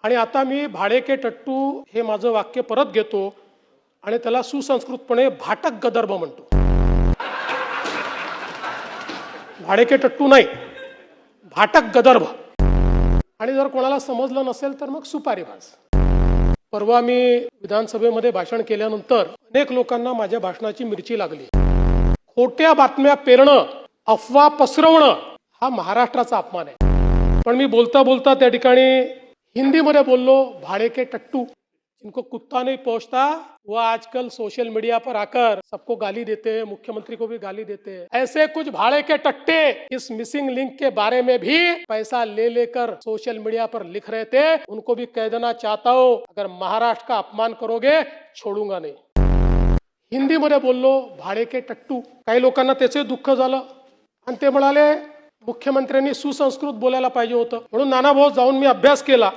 आणि आता मी भाडे के टट्टू हे माझं वाक्य परत घेतो आणि त्याला सुसंस्कृतपणे भाटक गदर्भ म्हणतो. भाडे के टट्टू नाही, भाटक गदर्भ. आणि जर कोणाला समजलं नसेल तर मग सुपारीबाज. परवा मी विधानसभेमध्ये भाषण केल्यानंतर अनेक लोकांना माझ्या भाषणाची मिरची लागली. खोट्या बातम्या पेरणं, अफवा पसरवणं हा महाराष्ट्राचा अपमान आहे. पण मी बोलता बोलता त्या ठिकाणी हिंदीमध्ये बोललो, भाड़े के टट्टू जिनको कुत्ता नहीं पहुंचता वो आजकल सोशल मीडिया पर आकर सबको गाली देते हैं, मुख्यमंत्री को भी गाली देते हैं. ऐसे कुछ भाड़े के टट्टे इस मिसिंग लिंक के बारे में भी पैसा ले लेकर सोशल मीडिया पर लिख रहे थे. उनको भी कह देना चाहता हूं, अगर महाराष्ट्र का अपमान करोगे छोडूंगा नहीं. हिंदीमध्ये बोललो, भाडे के टट्टू. काही लोकांना त्याचे दुःख झालं आणि ते म्हणाले मुख्यमंत्र्यांनी सुसंस्कृत बोलायला पाहिजे होतं. म्हणून नानाभाऊ जाऊन मी अभ्यास केला